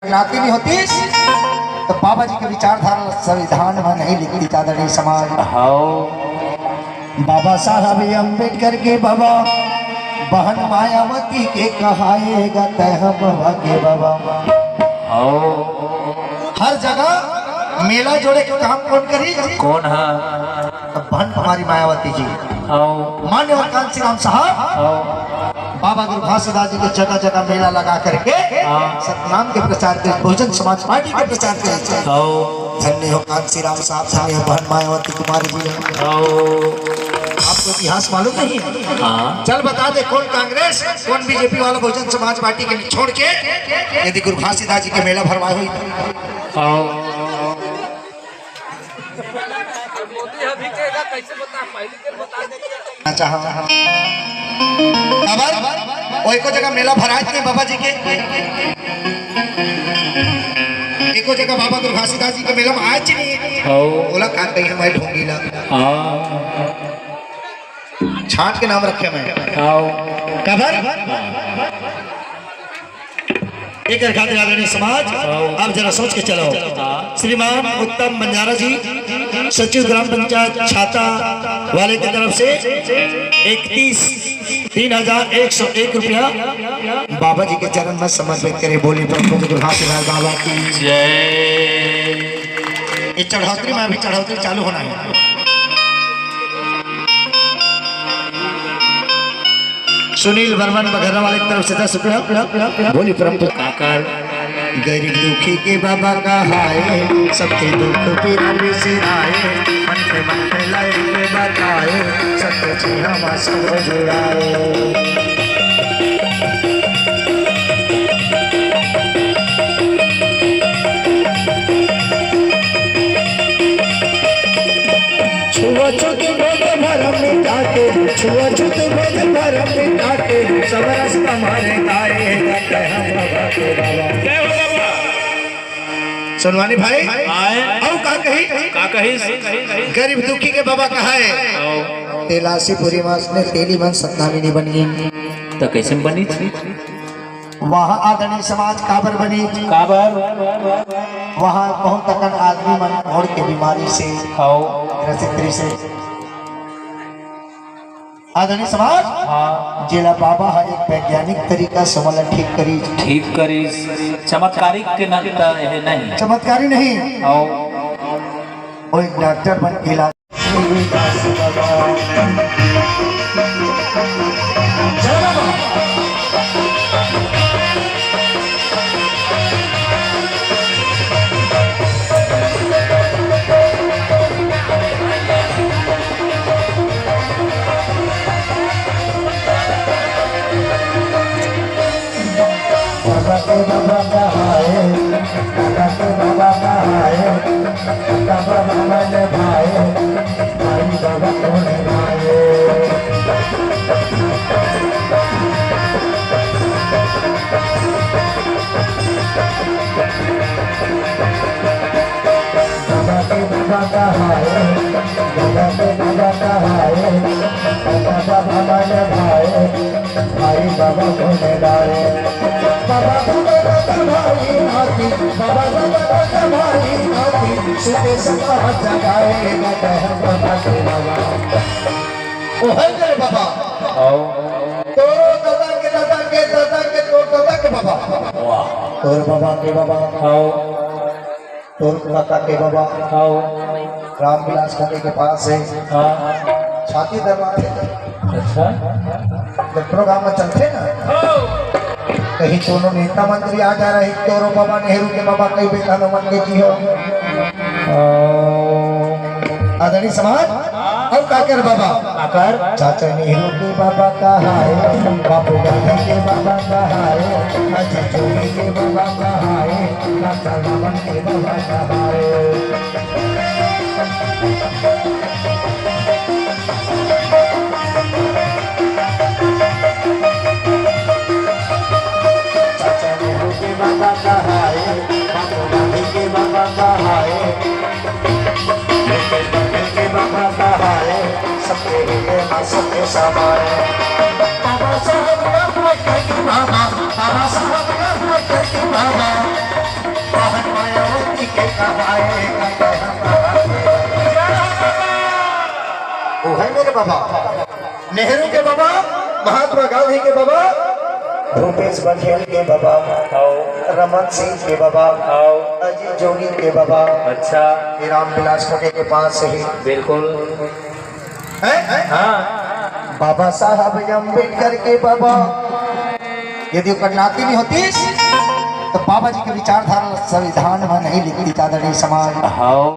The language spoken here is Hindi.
नाती नहीं होती तो बाबा जी के विचारधारा संविधान में नहीं लिखती चादर नहीं समाज। बाबा साहब अम्बेडकर के बाबा बहन मायावती के कहाएगा तह बाबा के बाबा। हर जगह मेला जोड़े के काम कौन करी? कौन है? बहन कुमारी मायावती जी। मान्यवर कांसी राम साहब बाबा गुरु घासीदास जी के जगह जगह मेला लगा करके सतनाम के प्रचार के, बहुजन समाज पार्टी के प्रचार के। धन्य हो कांसी राम साहब, धन्य हो बहन मायावती कुमारी जी। आपको इतिहास मालूम नहीं? चल बता दे, कौन कांग्रेस कौन बीजेपी वाला बहुजन समाज पार्टी के छोड़ के यदि गुरु घासीदास जी के मेला भरवाए हुई। एको जगह मेला भराए थे बाबा जी के, एको जगह बाबा गुरु घासीदास जी के मेला में आए नहीं। बोला का कहीं हमारे ढोंगीला छाट के नाम रखे मैं कबर एक आदरणीय समाज। आप जरा सोच के चलो। श्रीमान उत्तम बंजारा जी सचिव ग्राम पंचायत छाता वाले की तरफ से 31,301 रुपया बाबा जी के चरण में समर्पित करे। बोली गुरु घासीदास बाबा की जय। इस चढ़ौतरी में अभी चढ़ौतरी चालू होना है। सुनील वर्मन बघेरा वाले की तरफ से 10 रुपया। बोली परंपरा गरीब दुखी के बाबा का हाय, सबके दुख पीरा बिसराए, मन पे लाई के बताए, सत्य जी हम सब जुड़ाए। छुआछूत भेद भरम मिटाके, छुआछूत भेद भरम मिटाके, सब रास्ता मारे गाए सुनवानी भाई। औ का कही गरीब दुखी के बाबा कहा है। तेलासी पूरी मास ने तेली मन सतनामी नहीं बनी तो कैसे बनी थी? वहाँ आदरणीय समाज काबर बनी। काबर वहाँ बहुत तक आदमी मन घोड़ के बीमारी से ग्रसित से आदरणीय समाज जिला बाबा है एक वैज्ञानिक तरीका से मतलब ठीक करी चमत्कारिक के नहीं, चमत्कारी नहीं। वो एक डॉक्टर बन के इलाज तोर बाबा के बाबा तोर काका के बाबा रामविलास खाने के पास है। छाती दरवाजे अच्छा प्रोग्राम में चलते ना, कहीं दोनों नेता मंत्री आ जा रहे। तोरो बाबा नेहरू के बाबा कई बेटा मन के जी हो आदरणीय समाज। और काकर बाबा काकर चाचा नेहरू के बाबा का है, बापू गांधी के बाबा का है, अजय जोगी के बाबा का है, लाला रावण के बाबा का है। चाचा नेहरू के बाबा का है, बापू गांधी के बाबा का है, के बाबा का है, सबके लिए सबके समाए। बाबा साहब बाबा, बाबा साहब बाबा, वो है मेरे बाबा, नेहरू के बाबा, महात्मा गांधी के बाबा, भूपेश बघेल के बाबा, रमन सिंह के बाबा, अजीत जोगी के बाबा, अच्छा रामविलास खोटे के पास ही बिल्कुल है हाँ बाबा साहब अम्बेडकर के बाबा। यदि ओकर नाती नहीं होती तो बाबा जी की विचारधारा संविधान में नहीं लिखती। चादर समाज हाँ